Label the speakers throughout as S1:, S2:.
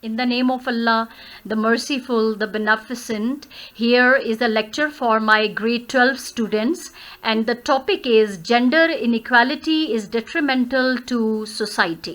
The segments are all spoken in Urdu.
S1: In the name of Allah, the Merciful, the Beneficent, here is a lecture for my grade 12 students, and the topic is Gender Inequality is Detrimental to Society.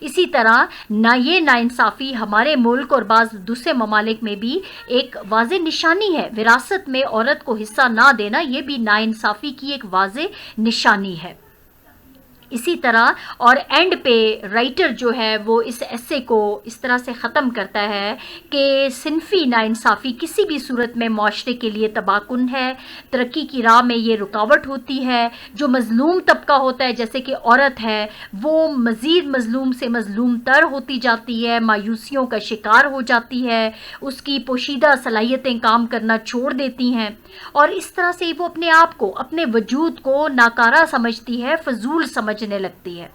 S1: اسی طرح یہ ناانصافی ہمارے ملک اور بعض دوسرے ممالک میں بھی ایک واضح نشانی ہے. وراثت میں عورت کو حصہ نہ دینا یہ بھی ناانصافی کی ایک واضح نشانی ہے. اسی طرح اور اینڈ پہ رائٹر جو ہے وہ اس ایسے کو اس طرح سے ختم کرتا ہے کہ صنفی ناانصافی کسی بھی صورت میں معاشرے کے لیے تباہ کن ہے. ترقی کی راہ میں یہ رکاوٹ ہوتی ہے. جو مظلوم طبقہ ہوتا ہے جیسے کہ عورت ہے وہ مزید مظلوم سے مظلوم تر ہوتی جاتی ہے, مایوسیوں کا شکار ہو جاتی ہے, اس کی پوشیدہ صلاحیتیں کام کرنا چھوڑ دیتی ہیں اور اس طرح سے وہ اپنے آپ کو, اپنے وجود کو ناکارہ سمجھتی ہے, فضول سمجھنے لگتی ہے.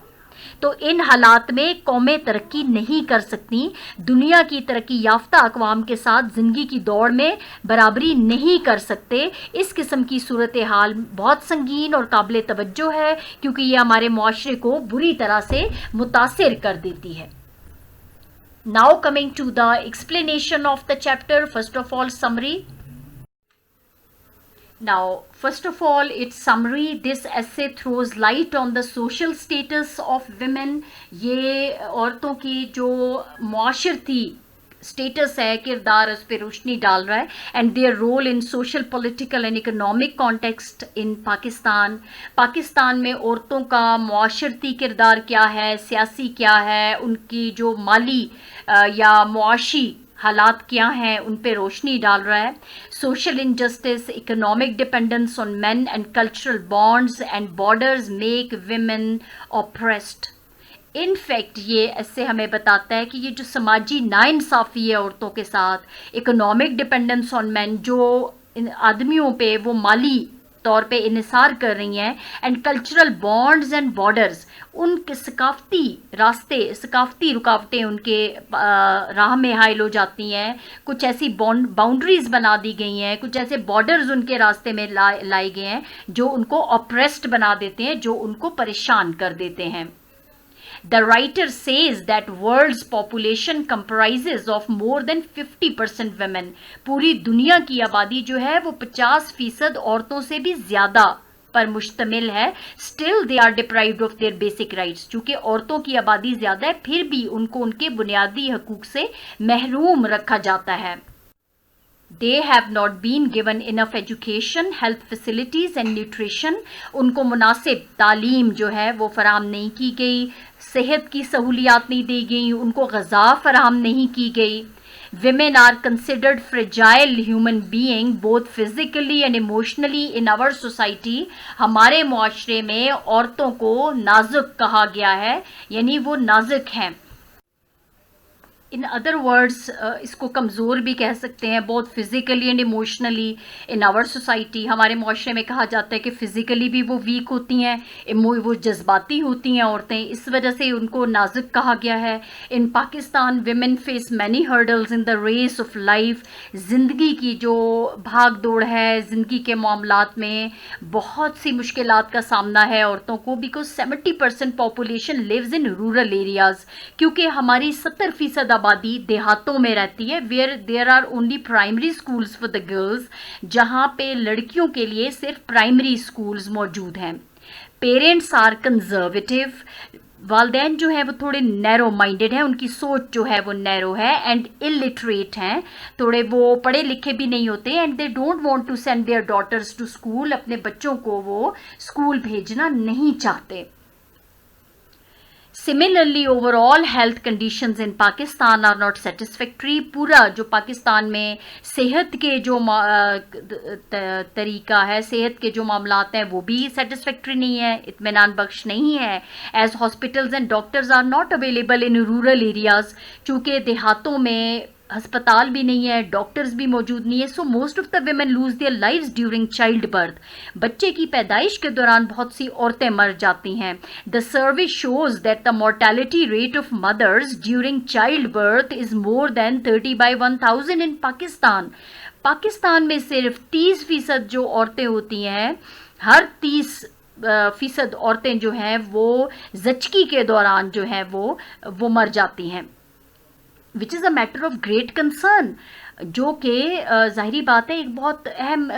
S1: تو ان حالات میں قومیں ترقی نہیں کر سکتی. دنیا کی ترقی یافتہ اقوام کے ساتھ زندگی کی دوڑ میں برابری نہیں کر سکتے. اس قسم کی صورتحال بہت سنگین اور قابل توجہ ہے کیونکہ یہ ہمارے معاشرے کو بری طرح سے متاثر کر دیتی ہے. Now coming to the explanation of the chapter, first of all summary. Now, first of all, its summary, this essay throws light on the social status of women. یہ عورتوں کی جو معاشرتی اسٹیٹس ہے, کردار, اس پہ روشنی ڈال رہا ہے. And their role in social, political and economic context in Pakistan. Pakistan میں عورتوں کا معاشرتی کردار کیا ہے, سیاسی کیا ہے, ان کی جو مالی یا معاشی حالات کیا ہیں ان پہ روشنی ڈال رہا ہے. Social injustice, economic dependence on men and cultural bonds and borders make women oppressed. In fact یہ ایسے ہمیں بتاتا ہے کہ یہ جو سماجی ناانصافی ہے عورتوں کے ساتھ, اکنامک ڈپینڈنس آن مین, جو آدمیوں پہ وہ مالی طور پہ انحصار کر رہی ہیں, and cultural bonds and borders, ان کے ثقافتی راستے, ثقافتی رکاوٹیں ان کے راہ میں حائل ہو جاتی ہیں. کچھ ایسی باؤنڈریز بنا دی گئی ہیں, کچھ ایسے بارڈرز ان کے راستے میں لائے گئے ہیں جو ان کو oppressed بنا دیتے ہیں, جو ان کو پریشان کر دیتے ہیں. The writer says that world's population comprises of more than 50% women. پوری دنیا کی آبادی جو ہے وہ 50% عورتوں سے بھی زیادہ پر مشتمل ہے. Still they are deprived of their basic rights. چونکہ عورتوں کی آبادی زیادہ ہے پھر بھی ان کو ان کے بنیادی حقوق سے محروم رکھا جاتا ہے. They have not been given enough education, health facilities and nutrition. ان کو مناسب تعلیم جو ہے وہ فراہم نہیں کی گئی, صحت کی سہولیات نہیں دی گئی, ان کو غذا فراہم نہیں کی گئی. Women are considered fragile human being both physically and emotionally in our society. ہمارے معاشرے میں عورتوں کو نازک کہا گیا ہے, یعنی وہ نازک ہیں. ان ادر ورڈس اس کو کمزور بھی کہہ سکتے ہیں, بہت physically and emotionally in our society. ہمارے معاشرے میں کہا جاتا ہے کہ فزیکلی بھی وہ ویک ہوتی ہیں, وہ جذباتی ہوتی ہیں عورتیں, اس وجہ سے ان کو نازک کہا گیا ہے. In Pakistan women face many hurdles in the race of life. زندگی کی جو بھاگ دوڑ ہے, زندگی کے معاملات میں بہت سی مشکلات کا سامنا ہے عورتوں کو, because 70% population lives in rural areas. کیونکہ ہماری 70% آبادی دیہاتوں میں رہتی ہے, where there are only primary schools for the girls, جہاں پہ لڑکیوں کے لیے صرف پرائمری اسکولز موجود ہیں. Parents are conservative. والدین جو ہیں وہ تھوڑے نیرو مائنڈیڈ ہیں, ان کی سوچ جو ہے وہ نیرو ہے. اینڈ الٹریٹ ہیں, تھوڑے وہ پڑھے لکھے بھی نہیں ہوتے. And they don't want to send their daughters to school. اپنے بچوں کو وہ اسکول بھیجنا نہیں چاہتے. Similarly, overall health conditions in Pakistan are not satisfactory. پورا جو پاکستان میں صحت کے جو طریقہ ہے, صحت کے جو معاملات ہیں وہ بھی سیٹسفیکٹری نہیں ہے, اطمینان بخش نہیں ہے. As hospitals and doctors are not available in rural areas. چونکہ دیہاتوں میں ہسپتال بھی نہیں ہے, ڈاکٹرز بھی موجود نہیں ہے. So most of the women lose their lives during child birth. بچے کی پیدائش کے دوران بہت سی عورتیں مر جاتی ہیں. The survey shows that the mortality rate of mothers during child birth is more than 30/1000 in Pakistan. Pakistan میں صرف 30% جو عورتیں ہوتی ہیں, ہر 30% عورتیں جو ہیں وہ زچگی کے دوران جو ہیں وہ مر جاتی ہیں. Which is a matter of great concern, جو کہ ظاہری بات ہے ایک بہت اہم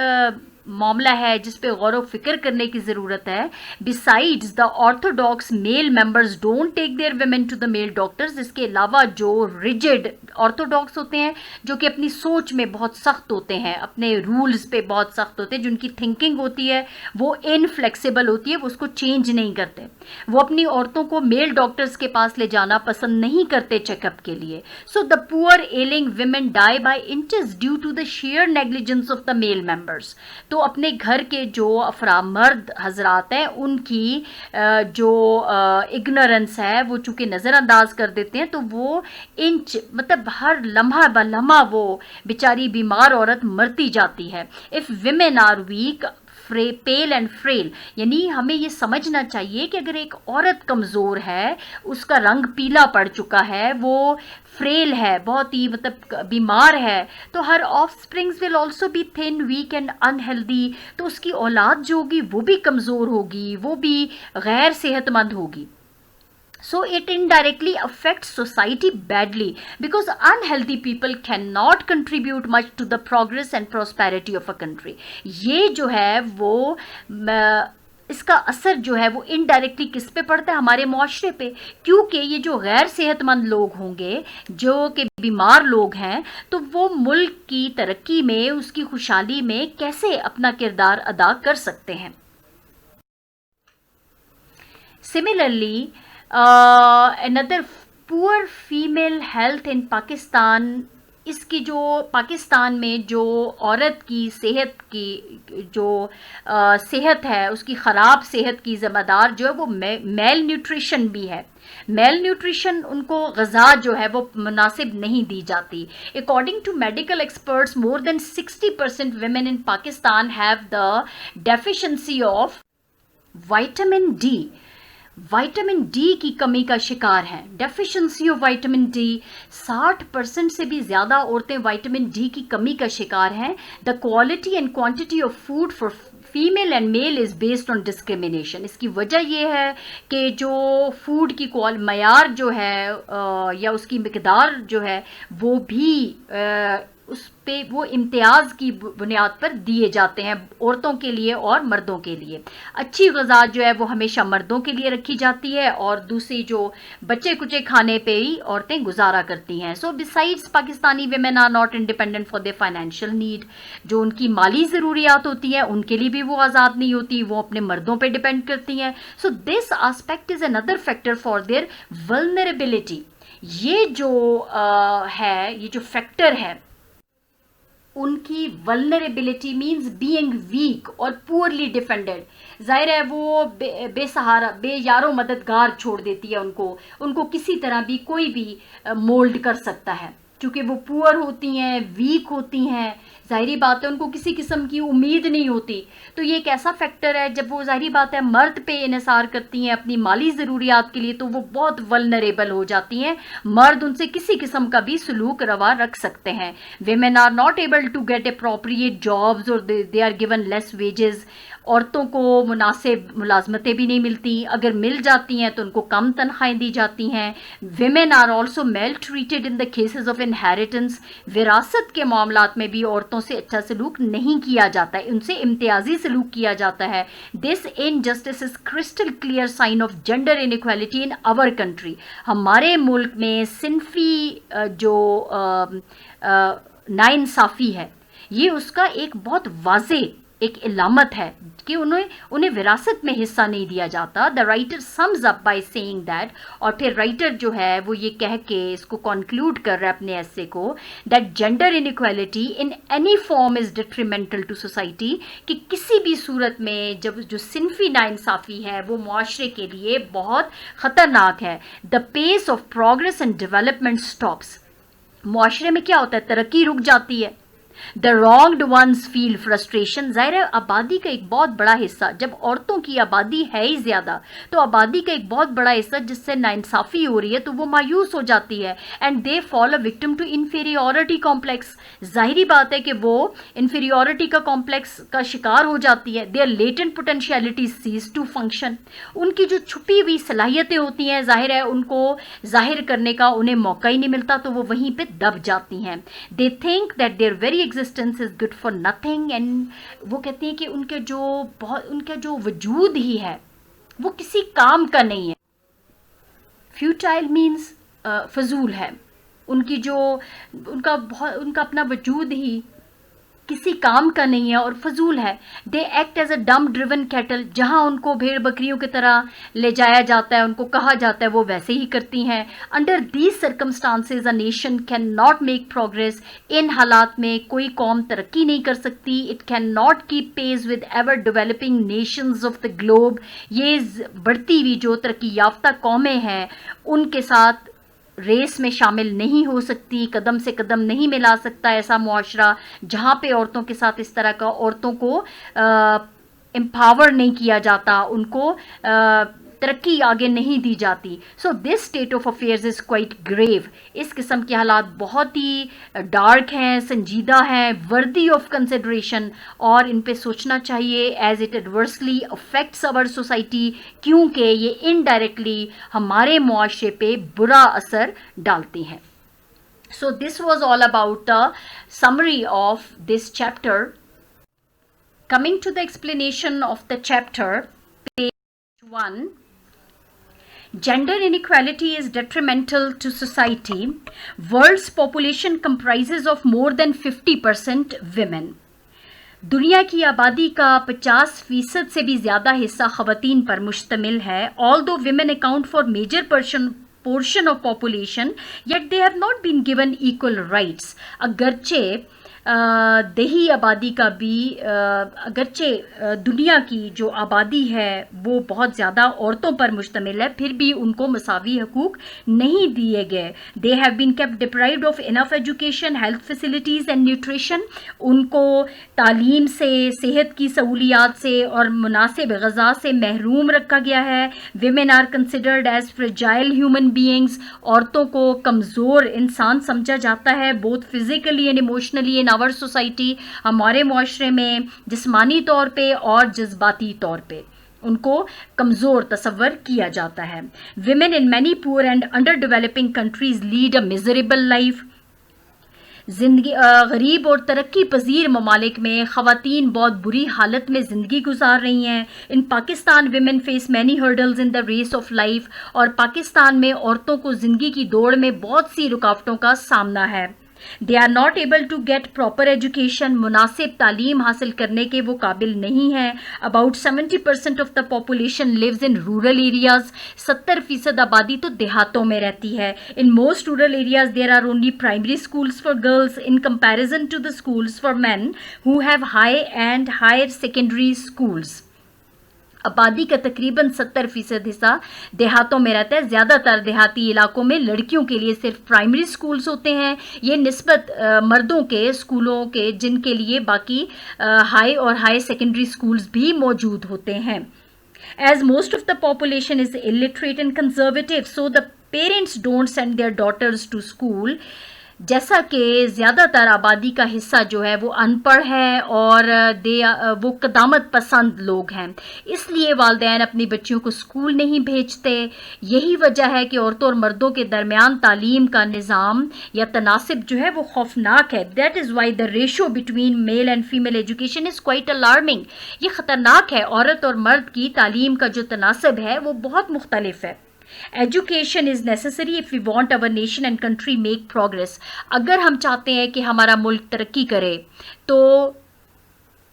S1: معاملہ ہے جس پہ غور و فکر کرنے کی ضرورت ہے. Besides the orthodox male members don't take their women to the male doctors. اس کے علاوہ جو ریجڈ آرتھوڈاکس ہوتے ہیں جو کہ اپنی سوچ میں بہت سخت ہوتے ہیں, اپنے رولز پہ بہت سخت ہوتے ہیں, جن کی تھنکنگ ہوتی ہے وہ انفلیکسیبل ہوتی ہے, وہ اس کو چینج نہیں کرتے, وہ اپنی عورتوں کو میل ڈاکٹرز کے پاس لے جانا پسند نہیں کرتے چیک اپ کے لیے. So the poor ailing women die by inches due to the sheer negligence of the male members. تو اپنے گھر کے جو افراد مرد حضرات ہیں ان کی جو اگنورنس ہے وہ چونکہ نظر انداز کر دیتے ہیں, تو وہ انچ مطلب ہر لمحہ بلمحہ وہ بیچاری بیمار عورت مرتی جاتی ہے. If women are weak pale and frail, یعنی ہمیں یہ سمجھنا چاہیے کہ اگر ایک عورت کمزور ہے, اس کا رنگ پیلا پڑ چکا ہے, وہ فریل ہے, بہت ہی مطلب بیمار ہے, تو her offsprings will also be then weak and unhealthy. تو اس کی اولاد جو ہوگی وہ بھی کمزور ہوگی, وہ بھی غیر صحت مند ہوگی. So it indirectly affects society badly because unhealthy people cannot contribute much to the progress and prosperity of a country. یہ جو ہے وہ اس کا اثر جو ہے وہ انڈائریکٹلی کس پہ پڑتا ہے؟ ہمارے معاشرے پہ, کیونکہ یہ جو غیر صحت مند لوگ ہوں گے, جو کہ بیمار لوگ ہیں, تو وہ ملک کی ترقی میں, اس کی خوشحالی میں کیسے اپنا کردار ادا کر سکتے ہیں. Similarly, another poor female health in Pakistan, اس کی جو پاکستان میں جو عورت کی صحت کی جو صحت ہے, اس کی خراب صحت کی ذمہ دار جو ہے وہ میل نیوٹریشن بھی ہے. میل نیوٹریشن, ان کو غذا جو ہے وہ مناسب نہیں دی جاتی. According to medical experts more than 60% women in Pakistan have the deficiency of vitamin D. Vitamin D کی کمی کا شکار ہیں. ڈیفیشنسی آف وائٹامن ڈی, 60% سے بھی زیادہ عورتیں وائٹامن ڈی کی کمی کا شکار ہیں. The quality and quantity of food for female and male is based on discrimination. اس کی وجہ یہ ہے کہ جو فوڈ کی معیار جو ہے یا اس کی مقدار جو ہے وہ بھی اس پہ وہ امتیاز کی بنیاد پر دیے جاتے ہیں عورتوں کے لیے اور مردوں کے لیے. اچھی غذا جو ہے وہ ہمیشہ مردوں کے لیے رکھی جاتی ہے اور دوسری جو بچے کچے کھانے پہ ہی عورتیں گزارا کرتی ہیں. So besides Pakistani women are not independent for their financial need. جو ان کی مالی ضروریات ہوتی ہیں ان کے لیے بھی وہ آزاد نہیں ہوتی, وہ اپنے مردوں پہ ڈیپینڈ کرتی ہیں. So this aspect is another factor for their vulnerability. یہ جو ہے, یہ جو فیکٹر ہے ان کی vulnerability means being weak or poorly defended. ظاہر ہے وہ بے سہارا, بے یار و مددگار چھوڑ دیتی ہے ان کو کسی طرح بھی کوئی بھی مولڈ کر سکتا ہے, چونکہ وہ پور ہوتی ہیں, ویک ہوتی ہیں. ظاہری بات ہے ان کو کسی قسم کی امید نہیں ہوتی. تو یہ ایک ایسا فیکٹر ہے جب وہ ظاہری بات ہے مرد پہ انحصار کرتی ہیں اپنی مالی ضروریات کے لیے, تو وہ بہت ولنریبل ہو جاتی ہیں. مرد ان سے کسی قسم کا بھی سلوک روا رکھ سکتے ہیں. Women are not able to get appropriate jobs اور they are given less wages. عورتوں کو مناسب ملازمتیں بھی نہیں ملتی, اگر مل جاتی ہیں تو ان کو کم تنخواہیں دی جاتی ہیں. Women are also maltreated in the cases of inheritance. وراثت کے معاملات میں بھی عورتوں سے اچھا سلوک نہیں کیا جاتا ہے, ان سے امتیازی سلوک کیا جاتا ہے. This injustice is crystal clear sign of gender inequality in our country. ہمارے ملک میں صنفی جو ناانصافی ہے یہ اس کا ایک بہت واضح ایک علامت ہے کہ انہیں وراثت میں حصہ نہیں دیا جاتا. The writer sums up by saying that, اور پھر رائٹر جو ہے وہ یہ کہہ کے اس کو کنکلوڈ کر رہا ہے اپنے ایسے کو, that gender inequality in any form is detrimental to society. کہ کسی بھی صورت میں جب جو صنفی ناانصافی ہے وہ معاشرے کے لیے بہت خطرناک ہے. The pace of progress and development stops. معاشرے میں کیا ہوتا ہے, ترقی رک جاتی ہے. The wronged ones feel frustration. ظاہر ہے آبادی کا ایک بہت بڑا حصہ, جب عورتوں کی آبادی ہے ہی زیادہ تو آبادی کا ایک بہت بڑا حصہ جس سے ناانصافی ہو رہی ہے تو وہ مایوس ہو جاتی ہے. And they fall a victim to inferiority complex. ظاہری بات ہے کہ وہ انفیریورٹی کا کمپلیکس کا شکار ہو جاتی ہے. their latent potentialities cease to function. ان کی جو چھپی ہوئی صلاحیتیں ہوتی ہیں ظاہر ہے ان کو ظاہر کرنے کا انہیں موقع ہی نہیں ملتا, تو وہ وہیں پہ دب جاتی ہیں. they think that their very existence is good for nothing. And وہ کہتی ہیں کہ ان کا جو وجود ہی ہے وہ کسی کام کا نہیں ہے. فیوٹائل مینس فضول ہے. ان کا اپنا وجود ہی کسی کام کا نہیں ہے اور فضول ہے. They act as a dumb driven cattle. جہاں ان کو بھیڑ بکریوں کی طرح لے جایا جاتا ہے, ان کو کہا جاتا ہے, وہ ویسے ہی کرتی ہیں. Under these circumstances a nation can not make progress. ان حالات میں کوئی قوم ترقی نہیں کر سکتی. It can not keep pace with ever developing nations of the globe. یہ بڑھتی ہوئی جو ترقی یافتہ قومیں ہیں ان کے ساتھ ریس میں شامل نہیں ہو سکتی. قدم سے قدم نہیں ملا سکتا ایسا معاشرہ جہاں پہ عورتوں کے ساتھ اس طرح کا عورتوں کو امپاور نہیں کیا جاتا, ان کو ترقی آگے نہیں دی جاتی. So this state of affairs is quite grave. اس قسم کے حالات بہت ہی ڈارک ہیں, سنجیدہ ہیں, ورتھی آف کنسیڈریشن, اور ان پہ سوچنا چاہیے as it adversely affects our society, کیونکہ یہ انڈائریکٹلی ہمارے معاشرے پہ برا اثر ڈالتی ہیں. So this was all about a summary of this chapter. Coming to the explanation of the chapter, page 1. Gender inequality is detrimental to society. World's population comprises of more than 50% women. دنیا کی آبادی کا 50% سے بھی زیادہ حصہ خواتین پر مشتمل ہے. Although women account for major portion of population, yet they have not been given equal rights. اگرچہ دیہی آبادی کا بھی اگرچہ دنیا کی جو آبادی ہے وہ بہت زیادہ عورتوں پر مشتمل ہے, پھر بھی ان کو مساوی حقوق نہیں دیے گئے. they have been kept deprived of enough education, health facilities and nutrition. ان کو تعلیم سے, صحت کی سہولیات سے اور مناسب غذا سے محروم رکھا گیا ہے. women are considered as fragile human beings. عورتوں کو کمزور انسان سمجھا جاتا ہے, both physically and emotionally in our society. ہمارے معاشرے میں جسمانی طور پہ اور جذباتی طور پہ ان کو کمزور تصور کیا جاتا ہے. women in many poor and underdeveloping countries lead a miserable life. غریب اور ترقی پذیر ممالک میں خواتین بہت بری حالت میں زندگی گزار رہی ہیں. In Pakistan women face many hurdles in the race of life. اور پاکستان میں عورتوں کو زندگی کی دوڑ میں بہت سی رکاوٹوں کا سامنا ہے. They are not able to get proper education. مناسب تعلیم حاصل کرنے کے وہ قابل نہیں ہیں. About 70% of the population lives in rural areas. 70% آبادی تو دیہاتوں میں رہتی ہے. In most rural areas there are only primary schools for girls in comparison to the schools for men who have high and higher secondary schools. آبادی کا تقریباً 70% حصہ دیہاتوں میں رہتا ہے. زیادہ تر دیہاتی علاقوں میں لڑکیوں کے لیے صرف پرائمری سکولز ہوتے ہیں. یہ نسبت مردوں کے اسکولوں کے جن کے لیے باقی ہائی اور ہائی سیکنڈری سکولز بھی موجود ہوتے ہیں. As most of the population is illiterate and conservative, so the parents don't send their daughters to school. جیسا کہ زیادہ تر آبادی کا حصہ جو ہے وہ ان پڑھ ہے اور وہ قدامت پسند لوگ ہیں, اس لیے والدین اپنی بچیوں کو اسکول نہیں بھیجتے. یہی وجہ ہے کہ عورتوں اور مردوں کے درمیان تعلیم کا نظام یا تناسب جو ہے وہ خوفناک ہے. That is why the ratio between male and female education is quite alarming. یہ خطرناک ہے. عورت اور مرد کی تعلیم کا جو تناسب ہے وہ بہت مختلف ہے. Education is necessary if we want our nation and country make progress. اگر ہم چاہتے ہیں کہ ہمارا ملک ترقی کرے تو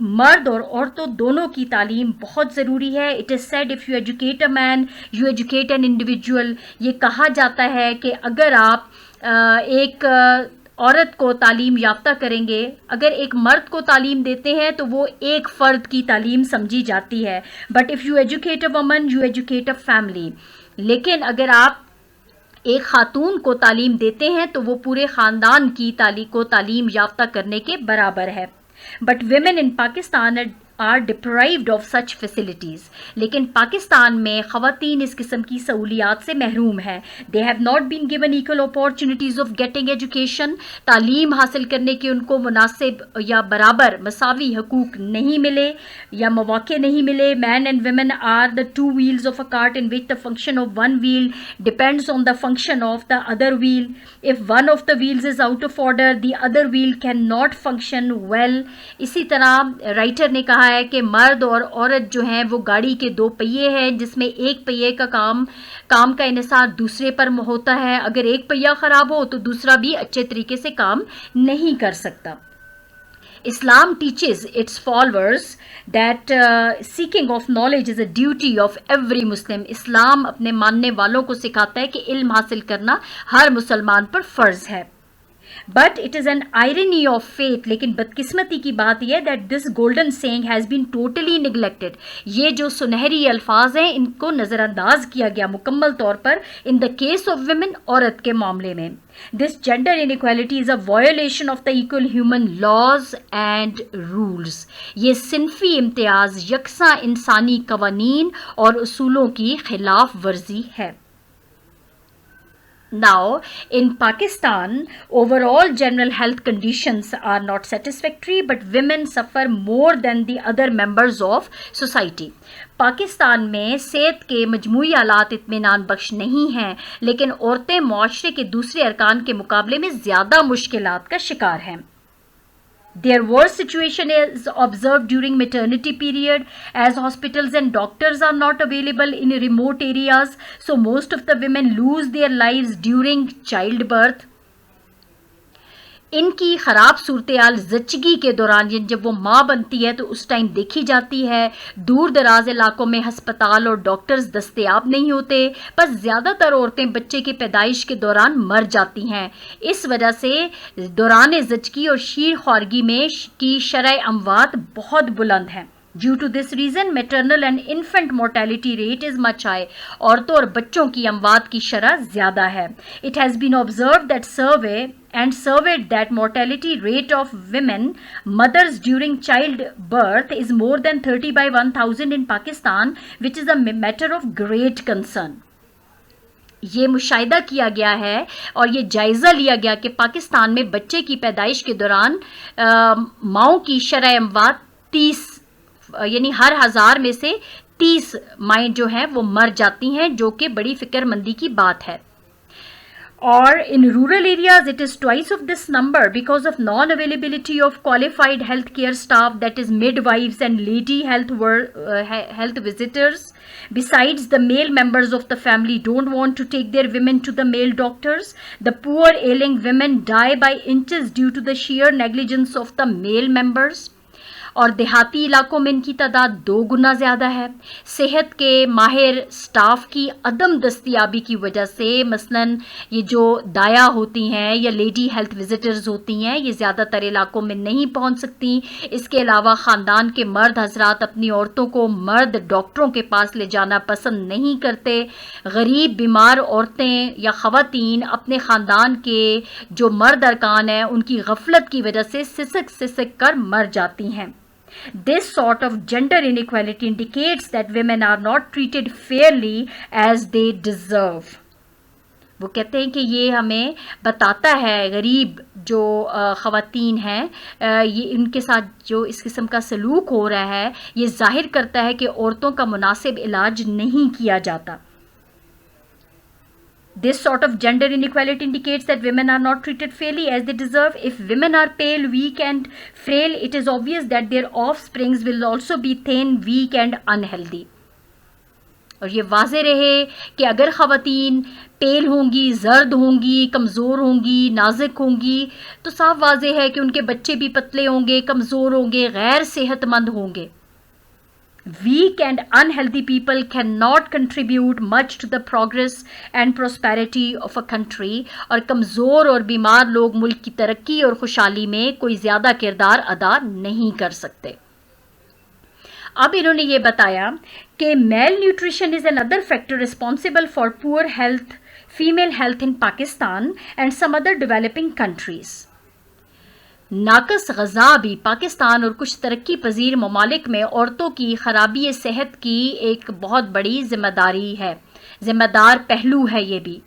S1: مرد اور عورتوں دونوں کی تعلیم بہت ضروری ہے. It is said if you educate a man, you educate an individual. یہ کہا جاتا ہے کہ اگر آپ ایک عورت کو تعلیم یافتہ کریں گے, اگر ایک مرد کو تعلیم دیتے ہیں تو وہ ایک فرد کی تعلیم سمجھی جاتی ہے. But if you educate a woman, you educate a family. لیکن اگر آپ ایک خاتون کو تعلیم دیتے ہیں تو وہ پورے خاندان کی تعلیم یافتہ کرنے کے برابر ہے. But women in Pakistan are deprived of such facilities. لیکن پاکستان میں خواتین اس قسم کی سہولیات سے محروم ہیں. They have not been given equal opportunities of getting education. تعلیم حاصل کرنے کے ان کو مناسب یا برابر مساوی حقوق نہیں ملے یا مواقع نہیں ملے. Men and women are the two wheels of a cart in which the function of one wheel depends on the function of the other wheel. If one of the wheels is out of order, the other wheel cannot function well. اسی طرح رائٹر نے کہا ہے کہ مرد اور عورت جو ہیں وہ گاڑی کے دو پہیے ہیں جس میں ایک پہیے کا کام کا انحصار دوسرے پر ہوتا ہے. اگر ایک پہیہ خراب ہو تو دوسرا بھی اچھے طریقے سے کام نہیں کر سکتا. Islam teaches its followers that seeking of knowledge is a duty of every Muslim. اسلام اپنے ماننے والوں کو سکھاتا ہے کہ علم حاصل کرنا ہر مسلمان پر فرض ہے. But it is an irony of fate. لیکن بدقسمتی کی بات یہ ہے that this golden saying has been totally neglected. یہ جو سنہری الفاظ ہیں ان کو نظر انداز کیا گیا مکمل طور پر in the case of women, عورت کے معاملے میں. This gender inequality is a violation of the equal human laws and rules. یہ صنفی امتیاز یکساں انسانی قوانین اور اصولوں کی خلاف ورزی ہے. Now, in Pakistan, overall general health conditions are not satisfactory, but women suffer more than the other members of society. Pakistan میں صحت کے مجموعی حالات اطمینان بخش نہیں ہیں لیکن عورتیں معاشرے کے دوسرے ارکان کے مقابلے میں زیادہ مشکلات کا شکار ہیں. Their worst situation is observed during maternity period as hospitals and doctors are not available in remote areas, so most of the women lose their lives during childbirth. ان کی خراب صورتحال زچگی کے دوران جب وہ ماں بنتی ہے تو اس ٹائم دیکھی جاتی ہے. دور دراز علاقوں میں ہسپتال اور ڈاکٹرز دستیاب نہیں ہوتے بس زیادہ تر عورتیں بچے کی پیدائش کے دوران مر جاتی ہیں. اس وجہ سے دوران زچگی اور شیر خوارگی میں کی شرح اموات بہت بلند ہیں. Due to this reason, maternal and infant mortality rate is much high. عورتوں اور بچوں کی اموات کی شرح زیادہ ہے. It has been observed that surveyed that mortality rate of women mothers during childbirth is more than 30 by 1000 in Pakistan, which is a matter of great concern. یہ مشاہدہ کیا گیا ہے اور یہ جائزہ لیا گیا کہ پاکستان میں بچے کی پیدائش کے دوران ماؤں کی شرح اموات 30 یعنی ہر 1000 میں سے 30 مائیں جو ہیں وہ مر جاتی ہیں جو کہ بڑی فکر مندی کی بات ہے. اور in rural areas it is twice of this number because of non-availability of qualified healthcare staff, that is midwives and lady health visitors. Besides, the male members of the family don't want to take their women to the male doctors. The poor ailing women die by inches due to the sheer negligence of the male members. اور دیہاتی علاقوں میں ان کی تعداد 2 گنا زیادہ ہے. صحت کے ماہر سٹاف کی عدم دستیابی کی وجہ سے مثلاً یہ جو دایا ہوتی ہیں یا لیڈی ہیلتھ وزٹرز ہوتی ہیں یہ زیادہ تر علاقوں میں نہیں پہنچ سکتی. اس کے علاوہ خاندان کے مرد حضرات اپنی عورتوں کو مرد ڈاکٹروں کے پاس لے جانا پسند نہیں کرتے. غریب بیمار عورتیں یا خواتین اپنے خاندان کے جو مرد ارکان ہیں ان کی غفلت کی وجہ سے سسک کر مر جاتی ہیں. This sort of gender inequality indicates that women are not treated fairly as they deserve. وہ کہتے ہیں کہ یہ ہمیں بتاتا ہے غریب جو خواتین ہیں یہ ان کے ساتھ جو اس قسم کا سلوک ہو رہا ہے یہ ظاہر کرتا ہے کہ عورتوں کا مناسب علاج نہیں کیا جاتا. This sort of gender inequality indicates that women are not treated fairly as they deserve. If women are pale, weak and frail, it is obvious that their offsprings will also be thin, weak and unhealthy. اور یہ واضح رہے کہ اگر خواتین پیل ہوں گی، زرد ہوں گی، کمزور ہوں گی، نازک ہوں گی تو صاف واضح ہے کہ ان کے بچے بھی پتلے ہوں گے، کمزور ہوں گے، غیر صحت مند ہوں گے. Weak and unhealthy people cannot contribute much to the progress and prosperity of a country. اور کمزور اور بیمار لوگ ملک کی ترقی اور خوشحالی میں کوئی زیادہ کردار ادا نہیں کر سکتے. اب انہوں نے یہ بتایا کہ malnutrition is another factor responsible for poor health, female health in Pakistan and some other developing countries. ناقص غذا بھی پاکستان اور کچھ ترقی پذیر ممالک میں عورتوں کی خرابی صحت کی ایک بہت بڑی ذمہ دار پہلو ہے یہ بھی.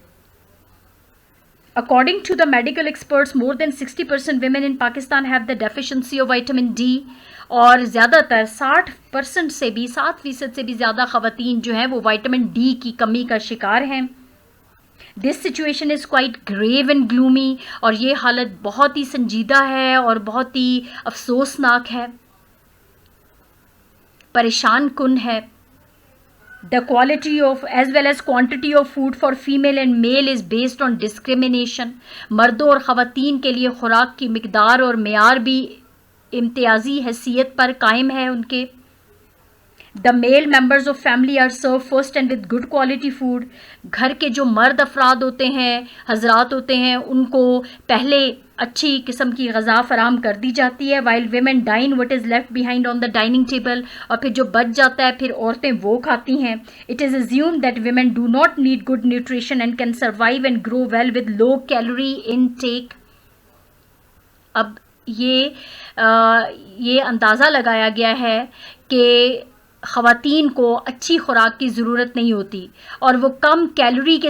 S1: According to the medical experts, more than 60% women in Pakistan have the deficiency of vitamin D. اور زیادہ تر 60% سے بھی 7% سے بھی زیادہ خواتین جو ہیں وہ وائٹامن ڈی کی کمی کا شکار ہیں. This situation is quite grave and gloomy. اور یہ حالت بہت ہی سنجیدہ ہے اور بہت ہی افسوسناک ہے، پریشان کن ہے. The quality of as well as quantity of food for female and male is based on discrimination. مردوں اور خواتین کے لیے خوراک کی مقدار اور معیار بھی امتیازی حیثیت پر قائم ہے ان کے. The male members of family are served first and with good quality food. گھر کے جو مرد افراد ہوتے ہیں، حضرات ہوتے ہیں، ان کو پہلے اچھی قسم کی غذا فراہم کر دی جاتی ہے. while women dine what is left behind on the dining table. اور پھر جو بچ جاتا ہے پھر عورتیں وہ کھاتی ہیں. It is assumed that women do not need good nutrition and can survive and grow well with low calorie intake. اب یہ اندازہ لگایا گیا ہے کہ خواتین کو اچھی خوراک کی ضرورت نہیں ہوتی اور وہ کم کیلوریز کے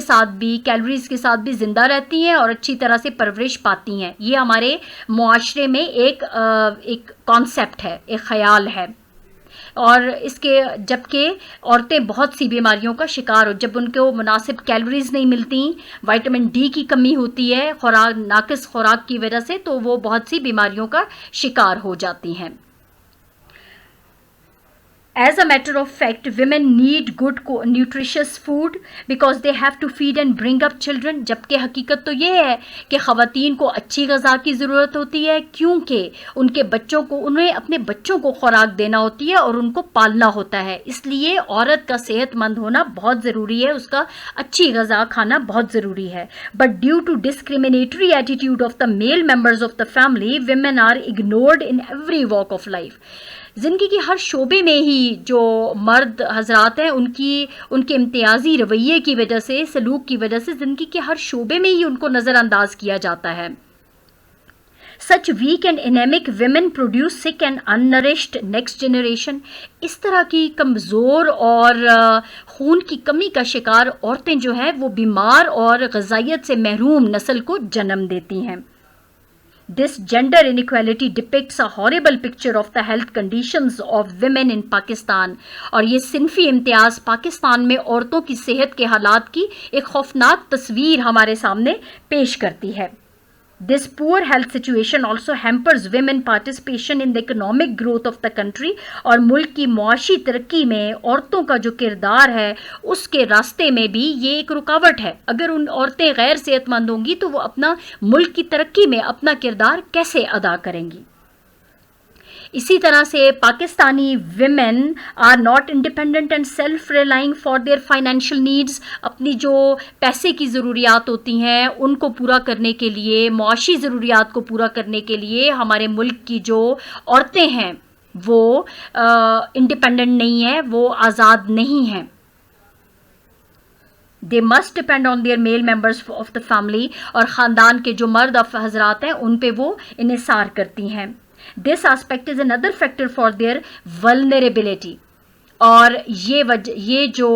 S1: ساتھ بھی زندہ رہتی ہیں اور اچھی طرح سے پرورش پاتی ہیں. یہ ہمارے معاشرے میں ایک کانسیپٹ ہے، ایک خیال ہے. اور اس کے جبکہ عورتیں بہت سی بیماریوں کا شکار جب ان کو مناسب کیلوریز نہیں ملتی، وائٹامن ڈی کی کمی ہوتی ہے ناقص خوراک کی وجہ سے، تو وہ بہت سی بیماریوں کا شکار ہو جاتی ہیں. As a matter of fact, women need good nutritious food because they have to feed and bring up children. جبکہ حقیقت تو یہ ہے کہ خواتین کو اچھی غذا کی ضرورت ہوتی ہے کیونکہ انہیں اپنے بچوں کو خوراک دینا ہوتی ہے اور ان کو پالنا ہوتا ہے. اس لیے عورت کا صحت مند ہونا بہت ضروری ہے، اس کا اچھی غذا کھانا بہت ضروری ہے. But due to discriminatory attitude of the male members of the family, women are ignored in every walk of life. زندگی کے ہر شعبے میں ہی جو مرد حضرات ہیں ان کے امتیازی رویے کی وجہ سے، سلوک کی وجہ سے زندگی کے ہر شعبے میں ہی ان کو نظر انداز کیا جاتا ہے. Such weak and anemic women produce sick and unnourished next generation. اس طرح کی کمزور اور خون کی کمی کا شکار عورتیں جو ہیں وہ بیمار اور غذائیت سے محروم نسل کو جنم دیتی ہیں. This gender inequality depicts a horrible picture of the health conditions of women in Pakistan. اور یہ صنفی امتیاز پاکستان میں عورتوں کی صحت کے حالات کی ایک خوفناک تصویر ہمارے سامنے پیش کرتی ہے. This poor health situation also hampers women participation in the economic growth of the country. اور ملک کی معاشی ترقی میں عورتوں کا جو کردار ہے اس کے راستے میں بھی یہ ایک رکاوٹ ہے. اگر ان عورتیں غیر صحت مند ہوں گی تو وہ اپنا ملک کی ترقی میں اپنا کردار کیسے ادا کریں گی؟ اسی طرح سے Pakistani women are not independent and self relying for their financial needs. اپنی جو پیسے کی ضروریات ہوتی ہیں ان کو پورا کرنے کے لیے، معاشی ضروریات کو پورا کرنے کے لیے ہمارے ملک کی جو عورتیں ہیں وہ انڈیپینڈنٹ نہیں ہیں، وہ آزاد نہیں ہیں. They must depend on their male members of the family. اور خاندان کے جو مرد حضرات ہیں ان پہ وہ انحصار کرتی ہیں. This aspect is another factor for their vulnerability. اور یہ جو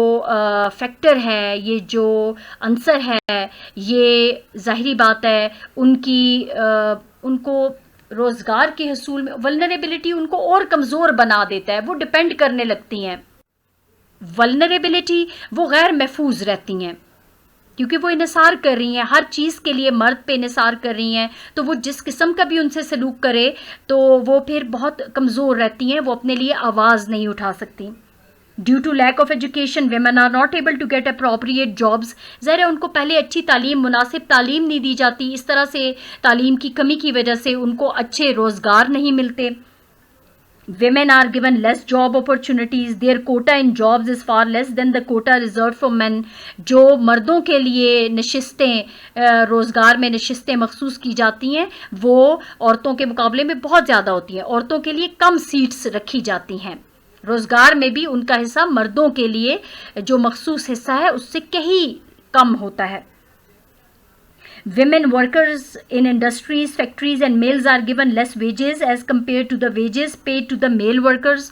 S1: فیکٹر ہے، یہ جو عنصر ہے، یہ ظاہری بات ہے ان کو روزگار کے حصول میں ولنریبلٹی ان کو اور کمزور بنا دیتا ہے. وہ ڈپینڈ کرنے لگتی ہیں. ولنریبلٹی وہ غیر محفوظ رہتی ہیں کیونکہ وہ انحصار کر رہی ہیں، ہر چیز کے لیے مرد پہ انحصار کر رہی ہیں، تو وہ جس قسم کا بھی ان سے سلوک کرے تو وہ پھر بہت کمزور رہتی ہیں، وہ اپنے لیے آواز نہیں اٹھا سکتی. Due to lack of education women are not able to get appropriate jobs. ظاہر ہے ان کو پہلے اچھی تعلیم، مناسب تعلیم نہیں دی جاتی، اس طرح سے تعلیم کی کمی کی وجہ سے ان کو اچھے روزگار نہیں ملتے. Women are given less job opportunities. Their quota in jobs is far less than the quota reserved for men. جو مردوں کے لیے نشستیں، روزگار میں نشستیں مخصوص کی جاتی ہیں وہ عورتوں کے مقابلے میں بہت زیادہ ہوتی ہیں. عورتوں کے لیے کم سیٹس رکھی جاتی ہیں. روزگار میں بھی ان کا حصہ مردوں کے لیے جو مخصوص حصہ ہے اس سے کہیں کم ہوتا ہے. women workers in industries, factories and mills are given less wages as compared to the wages paid to the male workers.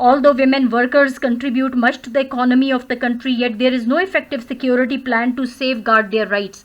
S1: Although women workers contribute much to the economy of the country, yet there is no effective security plan to safeguard their rights.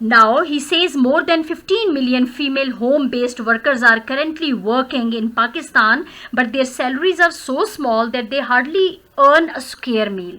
S1: Now, he says more than 15 million female home-based workers are currently working in Pakistan, but their salaries are so small that they hardly earn a square meal.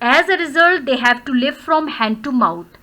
S1: As a result, they have to live from hand to mouth.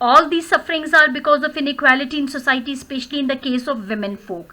S1: All these sufferings are because of inequality in society, especially in the case of women folk.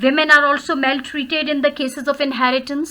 S1: Women are also maltreated in the cases of inheritance.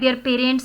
S1: their parents.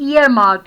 S1: earmarked.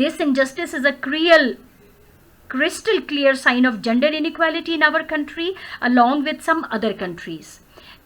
S1: This injustice is a crystal clear sign of gender inequality in our country along with some other countries.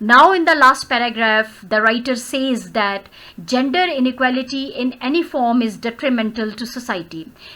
S1: Now in the last paragraph, the writer says that gender inequality in any form is detrimental to society.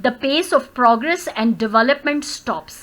S1: The pace of progress and development stops.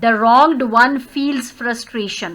S1: The wronged one feels frustration.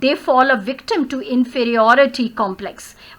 S1: They fall a victim to inferiority complex.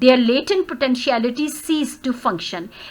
S1: Their latent potentiality cease to function.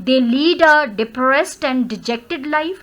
S1: They lead a depressed and dejected life.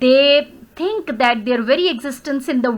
S1: They think that their very existence in the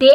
S1: They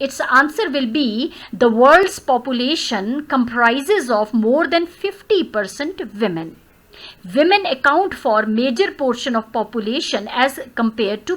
S1: Its answer will be the world's population comprises of more than 50% women. Women account for major portion of population as compared to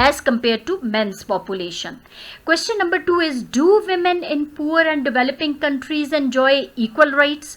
S1: as compared to men's population. Question number 2 is, do women in poor and developing countries enjoy equal rights?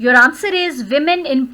S1: Your answer is women in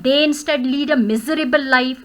S1: They instead lead a miserable life.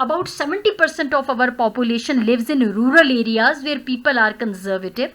S1: About 70% of our population lives in rural areas where people are conservative.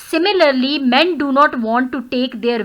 S1: Similarly, men do not want to take their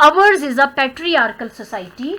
S1: Ours is a patriarchal society.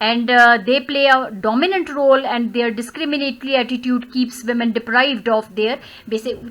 S1: and they play a dominant role, and their discriminatory attitude keeps women deprived of their basic.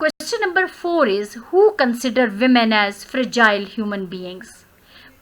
S1: Question number 4 is, who consider women as fragile human beings?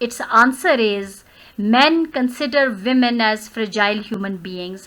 S1: Its answer is, men consider women as fragile human beings.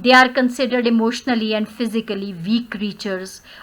S1: They are considered emotionally and physically weak creatures.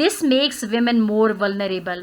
S1: This makes women more vulnerable.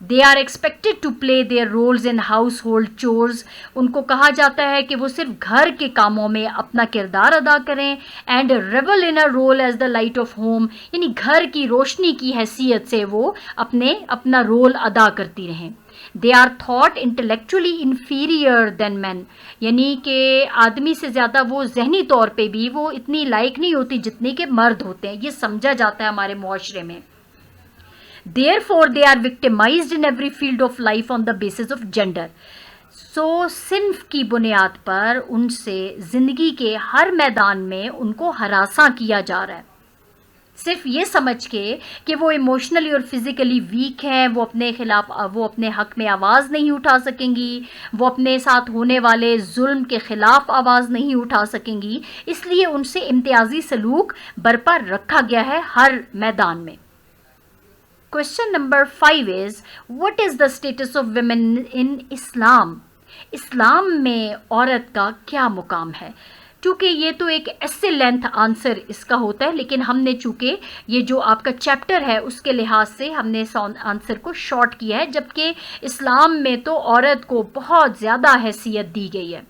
S1: They are expected to play their roles in household chores. ان کو کہا جاتا ہے کہ وہ صرف گھر کے کاموں میں اپنا کردار ادا کریں. And revel in a role as the light of home. یعنی گھر کی روشنی کی حیثیت سے وہ اپنا رول ادا کرتی رہیں. They are thought intellectually inferior than men. یعنی کہ آدمی سے زیادہ وہ ذہنی طور پہ بھی وہ اتنی لائق نہیں ہوتی جتنی کہ مرد ہوتے ہیں. یہ سمجھا جاتا ہے ہمارے معاشرے میں. Therefore, they are victimized in every field of life on the basis of gender. So, صنف کی بنیاد پر ان سے زندگی کے ہر میدان میں ان کو ہراساں کیا جا رہا ہے. صرف یہ سمجھ کے کہ وہ ایموشنلی اور فزیکلی ویک ہیں, وہ اپنے حق میں آواز نہیں اٹھا سکیں گی, وہ اپنے ساتھ ہونے والے ظلم کے خلاف آواز نہیں اٹھا سکیں گی, اس لیے ان سے امتیازی سلوک برپا رکھا گیا ہے ہر میدان میں. Question number 5 is, what is the status of women in Islam? اسلام میں عورت کا کیا مقام ہے؟ چونکہ یہ تو ایک ایسے لینتھ آنسر اس کا ہوتا ہے, لیکن ہم نے چونکہ یہ جو آپ کا چیپٹر ہے اس کے لحاظ سے ہم نے اس آنسر کو شارٹ کیا ہے, جبکہ اسلام میں تو عورت کو بہت زیادہ حیثیت دی گئی ہے.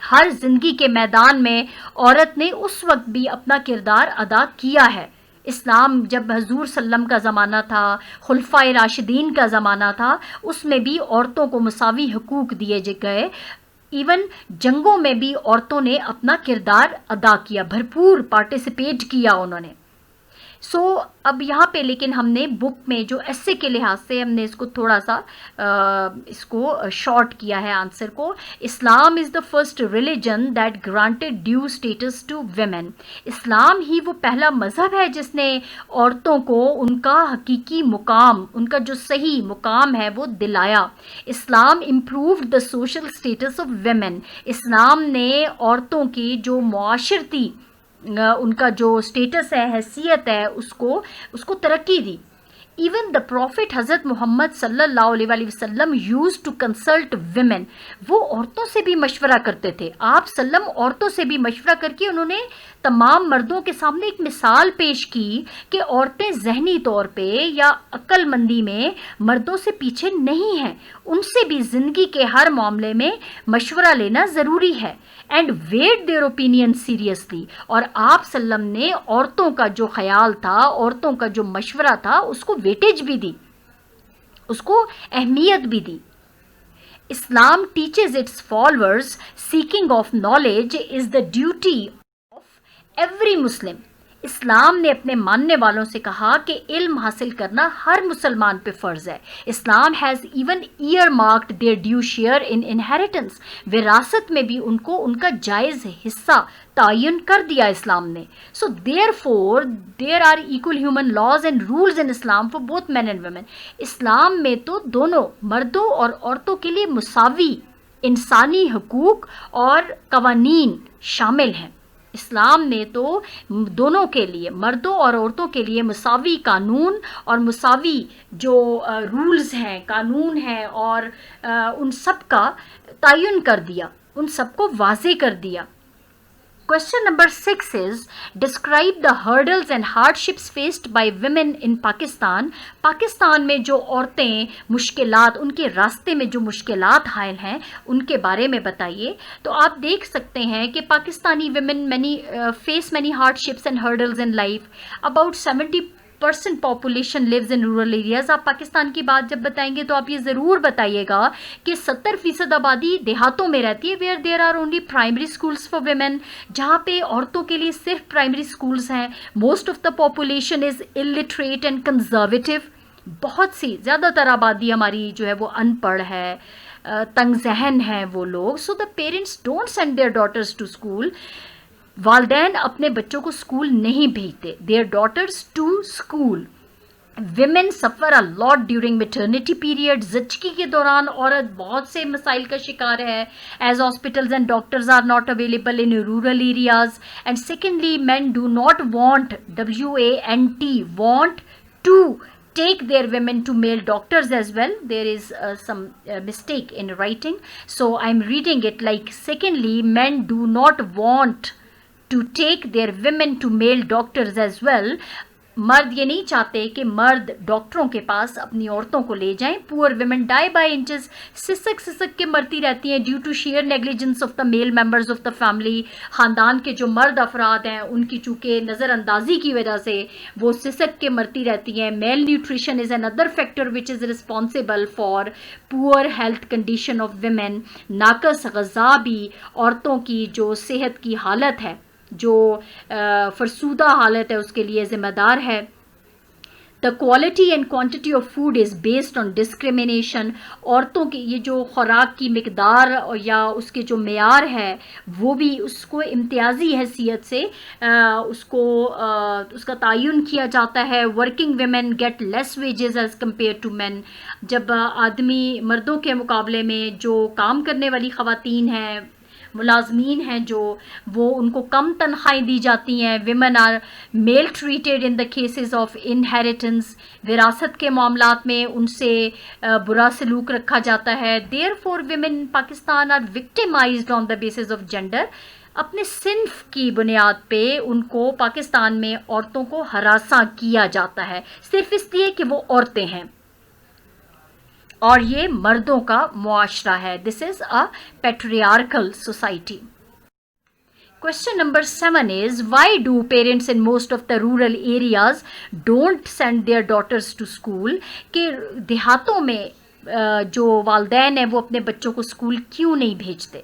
S1: ہر زندگی کے میدان میں عورت نے اس وقت بھی اپنا کردار ادا کیا ہے. اسلام جب حضور صلی اللہ علیہ وسلم کا زمانہ تھا, خلفائے راشدین کا زمانہ تھا, اس میں بھی عورتوں کو مساوی حقوق دیے گئے. ایون جنگوں میں بھی عورتوں نے اپنا کردار ادا کیا, بھرپور پارٹیسپیٹ کیا انہوں نے. سو اب یہاں پہ لیکن ہم نے بک میں جو ایسے کے لحاظ سے ہم نے اس کو تھوڑا سا اس کو شارٹ کیا ہے آنسر کو. Islam is the first religion that granted due status to women. اسلام ہی وہ پہلا مذہب ہے جس نے عورتوں کو ان کا حقیقی مقام, ان کا جو صحیح مقام ہے وہ دلایا. Islam improved the social status of women. اسلام نے عورتوں کی جو معاشرتی ان کا جو اسٹیٹس ہے, حیثیت ہے, اس کو ترقی دی. ایون دا پروفٹ حضرت محمد صلی اللہ علیہ وآلہ وسلم یوز ٹو کنسلٹ ویمن. وہ عورتوں سے بھی مشورہ کرتے تھے. آپ سلم عورتوں سے بھی مشورہ کر کے انہوں نے تمام مردوں کے سامنے ایک مثال پیش کی کہ عورتیں ذہنی طور پہ یا عقل مندی میں مردوں سے پیچھے نہیں ہیں, ان سے بھی زندگی کے ہر معاملے میں مشورہ لینا ضروری ہے. And weigh their opinion seriously. اور آپ سلم نے عورتوں کا جو خیال تھا, عورتوں کا جو مشورہ تھا, اس کو ویٹیج بھی دی, اس کو اہمیت بھی دی. Islam teaches its followers seeking of knowledge is the duty of every Muslim. اسلام نے اپنے ماننے والوں سے کہا کہ علم حاصل کرنا ہر مسلمان پہ فرض ہے. Islam has even earmarked their due share in inheritance. وراثت میں بھی ان کو ان کا جائز حصہ تعین کر دیا اسلام نے. So therefore there are equal human laws and rules in Islam for both men and women. اسلام میں تو دونوں مردوں اور عورتوں کے لیے مساوی انسانی حقوق اور قوانین شامل ہیں. اسلام نے تو دونوں کے لیے, مردوں اور عورتوں کے لیے مساوی قانون اور مساوی جو رولز ہیں, قانون ہیں, اور ان سب کا تعین کر دیا, ان سب کو واضح کر دیا. Question number 6 is, describe the hurdles and hardships faced by women in Pakistan. Pakistan میں جو عورتیں مشکلات, ان کے راستے میں جو مشکلات حائل ہیں, ان کے بارے میں بتائیے. تو آپ دیکھ سکتے ہیں کہ Pakistani women face many hardships and hurdles in life. About 70% population lives in rural areas. آپ پاکستان کی بات جب بتائیں گے تو آپ یہ ضرور بتائیے گا کہ 70% آبادی دیہاتوں میں رہتی ہے, where there are only primary schools for women, جہاں پہ عورتوں کے لیے صرف پرائمری schools ہیں. Most of the population is illiterate and conservative. بہت سی زیادہ تر آبادی ہماری جو ہے وہ ان پڑھ ہے, تنگ ذہن ہیں وہ لوگ. So the parents don't send their daughters to school. والدین اپنے بچوں کو اسکول نہیں بھیجتے. their daughters to school. women suffer a lot during maternity period. زچگی کے دوران عورت بہت سے مسائل کا شکار ہے, as hospitals and doctors are not available in rural areas. And secondly, men do not want, want to take their women to male doctors as well. There is some mistake in writing, so I'm reading it like, secondly, men do not want to take their women to male doctors as well. مرد یہ نہیں چاہتے کہ مرد ڈاکٹروں کے پاس اپنی عورتوں کو لے جائیں. Poor women die by inches, سسک سسک کے مرتی رہتی ہیں due to sheer negligence of the male members of the family. خاندان کے جو مرد افراد ہیں ان کی چونکہ نظر اندازی کی وجہ سے وہ سسک کے مرتی رہتی ہیں. Malnutrition is another factor which is responsible for poor health condition of women. ناقص غذا بھی عورتوں کی جو صحت کی حالت ہے, جو فرسودہ حالت ہے, اس کے لیے ذمہ دار ہے. دا quality and quantity of food is based on discrimination. عورتوں کی یہ جو خوراک کی مقدار یا اس کے جو معیار ہے وہ بھی اس کو امتیازی حیثیت سے اس کا تعین کیا جاتا ہے. Working women get less wages as compare to men. جب آدمی مردوں کے مقابلے میں جو کام کرنے والی خواتین ہیں, ملازمین ہیں, جو وہ ان کو کم تنخواہیں دی جاتی ہیں. Women are maltreated in the cases of inheritance. وراثت کے معاملات میں ان سے برا سلوک رکھا جاتا ہے. Therefore women Pakistan are victimized on the basis of gender. اپنے صنف کی بنیاد پہ ان کو پاکستان میں عورتوں کو ہراساں کیا جاتا ہے صرف اس لیے کہ وہ عورتیں ہیں, اور یہ مردوں کا معاشرہ ہے. دس از اے patriarchal society. Question number 7 is, why do parents in most of the rural areas don't send their daughters to school? کہ دیہاتوں میں جو والدین ہیں وہ اپنے بچوں کو اسکول کیوں نہیں بھیجتے؟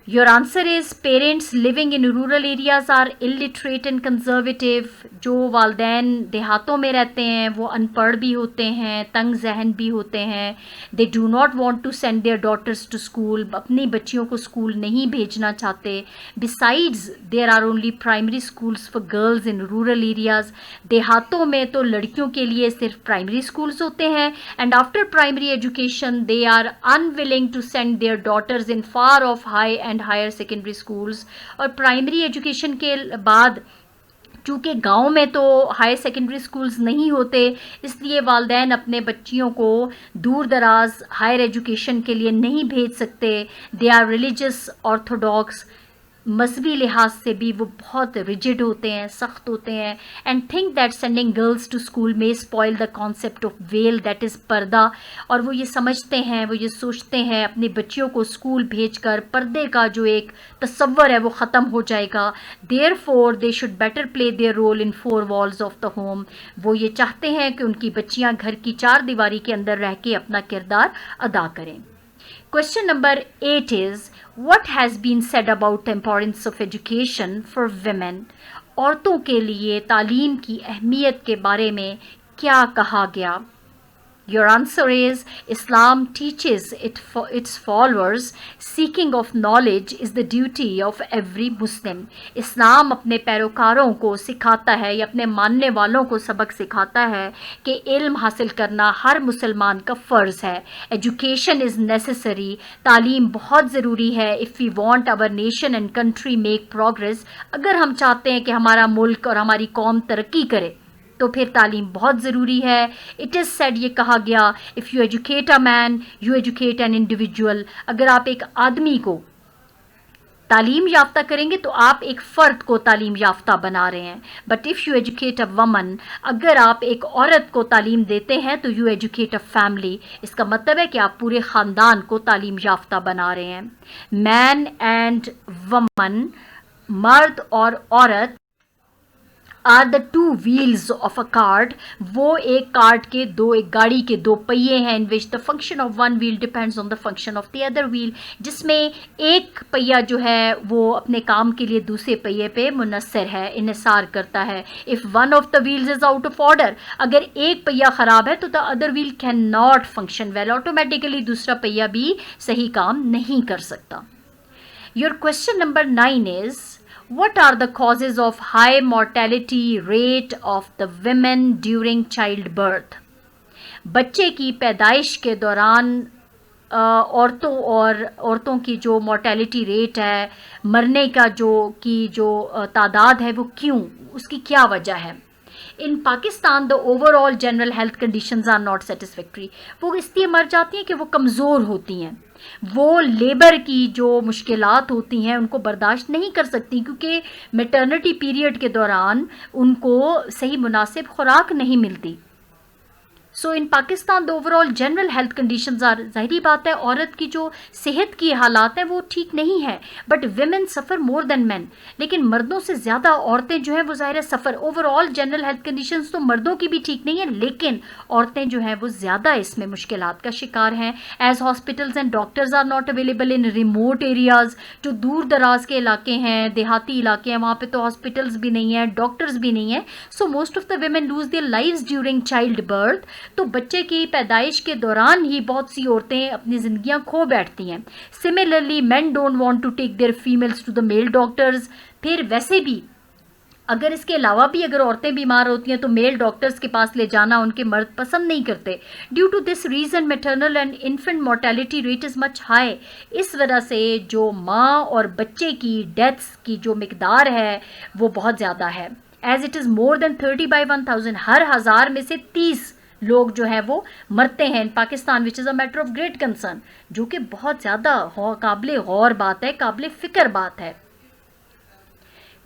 S1: Your answer is, parents living in rural areas are illiterate and conservative. جو والدین دیہاتوں میں رہتے ہیں وہ ان پڑھ بھی ہوتے ہیں, تنگ ذہن بھی ہوتے ہیں. They do not want to send their daughters to school. اپنی بچیوں کو اسکول نہیں بھیجنا چاہتے. Besides, there are only primary schools for girls in rural areas. دیہاتوں میں تو لڑکیوں کے لیے صرف primary schools ہوتے ہیں, and after primary education they are unwilling to send their daughters in far off high and higher secondary schools. اور پرائمری ایجوکیشن کے بعد چونکہ گاؤں میں تو ہائر سیکنڈری اسکولز نہیں ہوتے, اس لیے والدین اپنے بچیوں کو دور دراز ہائر ایجوکیشن کے لیے نہیں بھیج سکتے. They are religious orthodox. مذہبی لحاظ سے بھی وہ بہت ریجڈ ہوتے ہیں, سخت ہوتے ہیں. And think that sending girls to school میں spoil the concept of veil, that is purdah. اور وہ یہ سمجھتے ہیں, وہ یہ سوچتے ہیں اپنی بچیوں کو اسکول بھیج کر پردے کا جو ایک تصور ہے وہ ختم ہو جائے گا. Therefore they should better play their role in four walls of the home. وہ یہ چاہتے ہیں کہ ان کی بچیاں گھر کی چار دیواری کے اندر رہ کے اپنا کردار ادا کریں. Question number 8 is, what has been said about the importance of education for women? عورتوں کے لیے تعلیم کی اہمیت کے بارے میں کیا کہا گیا؟ Your answer is, Islam teaches its followers seeking of knowledge is the duty of every Muslim. اسلام اپنے پیروکاروں کو سکھاتا ہے یا اپنے ماننے والوں کو سبق سکھاتا ہے کہ علم حاصل کرنا ہر مسلمان کا فرض ہے. Education is necessary. تعلیم بہت ضروری ہے. If we want our nation and country make progress, اگر ہم چاہتے ہیں کہ ہمارا ملک اور ہماری قوم ترقی کرے تو پھر تعلیم بہت ضروری ہے. اٹ از سیڈ, یہ کہا گیا, if you educate a man you educate an individual. اگر آپ ایک آدمی کو تعلیم یافتہ کریں گے تو آپ ایک فرد کو تعلیم یافتہ بنا رہے ہیں. بٹ اف یو ایجوکیٹ اے ومن, اگر آپ ایک عورت کو تعلیم دیتے ہیں تو یو ایجوکیٹ اے فیملی. اس کا مطلب ہے کہ آپ پورے خاندان کو تعلیم یافتہ بنا رہے ہیں. مین اینڈ ومن, مرد اور عورت, are the two wheels of a cart. وہ ایک کارٹ کے ایک گاڑی کے دو پہیے ہیں, in which the function of one wheel depends on the function of the other wheel. جس میں ایک پہیہ جو ہے وہ اپنے کام کے لیے دوسرے پہیے پہ منحصر ہے, انحصار کرتا ہے. If one of the wheels is out of order, اگر ایک پہیہ خراب ہے تو the other wheel can not function well. Automatically دوسرا پہیہ بھی صحیح کام نہیں کر سکتا. Your question number 9 is, what are the causes of high mortality rate of the women during childbirth? بچے کی پیدائش کے دوران عورتوں کی جو مورٹیلٹی ریٹ ہے, مرنے کا جو تعداد ہے وہ کیوں, اس کی کیا وجہ ہے؟ In Pakistan, the overall general health conditions are not satisfactory. وہ اس لیے مر جاتی ہیں کہ وہ کمزور ہوتی ہیں, وہ لیبر کی جو مشکلات ہوتی ہیں ان کو برداشت نہیں کر سکتی کیونکہ میٹرنٹی پیریڈ کے دوران ان کو صحیح مناسب خوراک نہیں ملتی. So in Pakistan the overall general health conditions are, ظاہری بات ہے عورت کی جو صحت کی حالات ہیں وہ ٹھیک نہیں ہے, بٹ ویمن سفر مور دین مین, لیکن مردوں سے زیادہ عورتیں جو ہیں وہ ظاہر ہے سفر. Over all general health conditions تو مردوں کی بھی ٹھیک نہیں ہیں, لیکن عورتیں جو ہیں وہ زیادہ اس میں مشکلات کا شکار ہیں. As hospitals and doctors are not available in remote areas, جو دور دراز کے علاقے ہیں, دیہاتی علاقے ہیں, وہاں پہ تو ہاسپٹلز بھی نہیں ہیں, ڈاکٹرز بھی نہیں ہیں. So most of the women lose their lives during child birth. تو بچے کی پیدائش کے دوران ہی بہت سی عورتیں اپنی زندگیاں کھو بیٹھتی ہیں. Similarly men don't want to take their families to the male doctors. پھر ویسے بھی اگر اس کے علاوہ بھی اگر عورتیں بیمار ہوتی ہیں تو میل ڈاکٹرز کے پاس لے جانا ان کے مرد پسند نہیں کرتے. Due to this reason maternal and infant mortality rate is much high. اس وجہ سے جو ماں اور بچے کی ڈیتھس کی جو مقدار ہے وہ بہت زیادہ ہے. As it is more than 30/1000, ہر 1000 میں سے 30 لوگ جو ہیں وہ مرتے ہیں in Pakistan, which is a matter of great concern, جو کہ بہت زیادہ قابل غور بات ہے, قابل فکر بات ہے.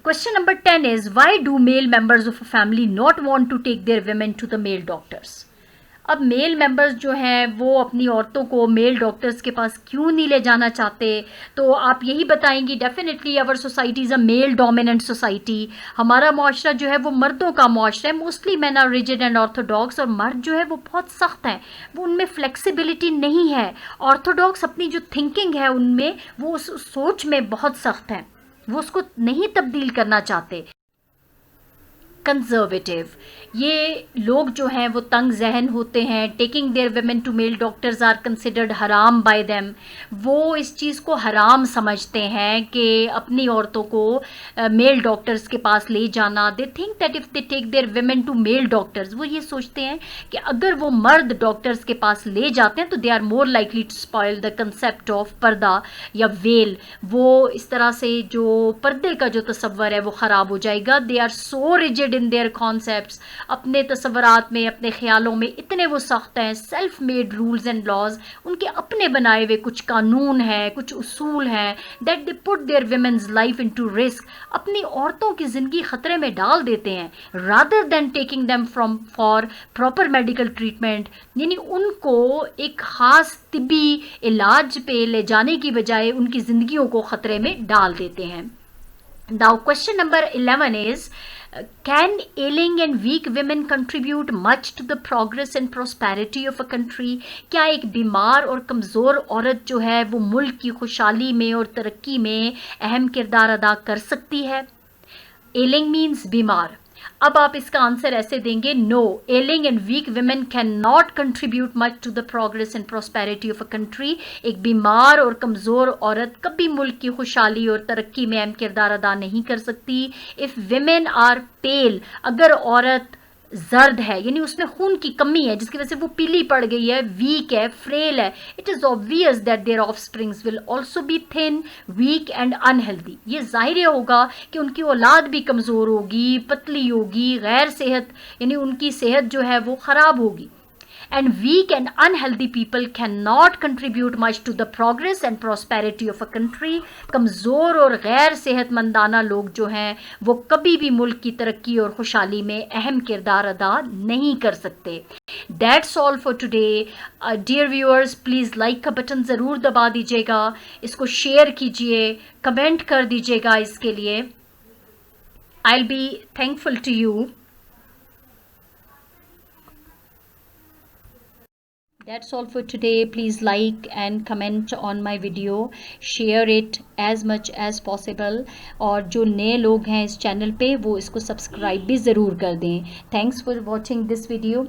S1: Question number 10 is, why do male members of a family not want to take their women to the male doctors? اب میل ممبرز جو ہیں وہ اپنی عورتوں کو میل ڈاکٹرز کے پاس کیوں نہیں لے جانا چاہتے؟ تو آپ یہی بتائیں گی definitely our society is a male dominant society. ہمارا معاشرہ جو ہے وہ مردوں کا معاشرہ ہے, mostly men are rigid and orthodox, اور مرد جو ہے وہ بہت سخت ہیں, وہ ان میں فلیکسیبلٹی نہیں ہے. آرتھوڈاکس اپنی جو تھنکنگ ہے ان میں وہ اس سوچ میں بہت سخت ہیں, وہ اس کو نہیں تبدیل کرنا چاہتے. کنزرویٹیو, یہ لوگ جو ہیں وہ تنگ ذہن ہوتے ہیں. Taking their women to male doctors are considered حرام بائی دیم. وہ اس چیز کو حرام سمجھتے ہیں کہ اپنی عورتوں کو میل ڈاکٹرز کے پاس لے جانا. They think that if they take their women to male doctors, وہ یہ سوچتے ہیں کہ اگر وہ مرد ڈاکٹرز کے پاس لے جاتے ہیں تو they are more likely to spoil the concept of purdah یا ویل. وہ اس طرح سے جو پردے کا جو تصور ہے وہ خراب ہو جائے گا. They are so rigid in their concepts, اپنے تصورات میں, اپنے خیالوں میں اتنے وہ سخت ہیں. Self made rules and laws, ان کے اپنے بنائے ہوئے کچھ قانون ہیں, کچھ اصول ہیں. that they put their women's life into risk, اپنی عورتوں کی زندگی خطرے میں ڈال دیتے ہیں. rather than taking them for proper medical treatment, یعنی ان کو ایک خاص طبی علاج پہ لے جانے کی بجائے ان کی زندگیوں کو خطرے میں ڈال دیتے ہیں. Now question number 11 is, can ailing and weak women contribute much to the progress and prosperity of a country? کیا ایک بیمار اور کمزور عورت جو ہے وہ ملک کی خوشحالی میں اور ترقی میں اہم کردار ادا کر سکتی ہے؟ ailing means بیمار. اب آپ اس کا آنسر ایسے دیں گے, no, ailing and weak women can not contribute much to the progress and prosperity of a country. ایک بیمار اور کمزور عورت کبھی ملک کی خوشحالی اور ترقی میں اہم کردار ادا نہیں کر سکتی. اف ویمن آر پیل, اگر عورت زرد ہے یعنی اس میں خون کی کمی ہے جس کی وجہ سے وہ پیلی پڑ گئی ہے, ویک ہے, فریل ہے, it is obvious that their offsprings will also be thin, weak and unhealthy. یہ ظاہر ہوگا کہ ان کی اولاد بھی کمزور ہوگی, پتلی ہوگی, غیر صحت, یعنی ان کی صحت جو ہے وہ خراب ہوگی. And weak and unhealthy people cannot contribute much to the progress and prosperity of a country. کمزور اور غیر صحت مندانہ لوگ جو ہیں وہ کبھی بھی ملک کی ترقی اور خوشحالی میں اہم کردار ادا نہیں کر سکتے. That's all for today. Dear viewers, please like کا بٹن ضرور دبا دیجیے گا, اس کو شیئر کیجیے, کمنٹ کر دیجیے گا اس کے لیے. I'll be thankful to you. That's all for today. Please like and comment on my video. Share it as much as possible. اور جو نئے لوگ ہیں اس چینل پہ وہ اس کو سبسکرائب بھی ضرور کر دیں. Thanks for watching this video.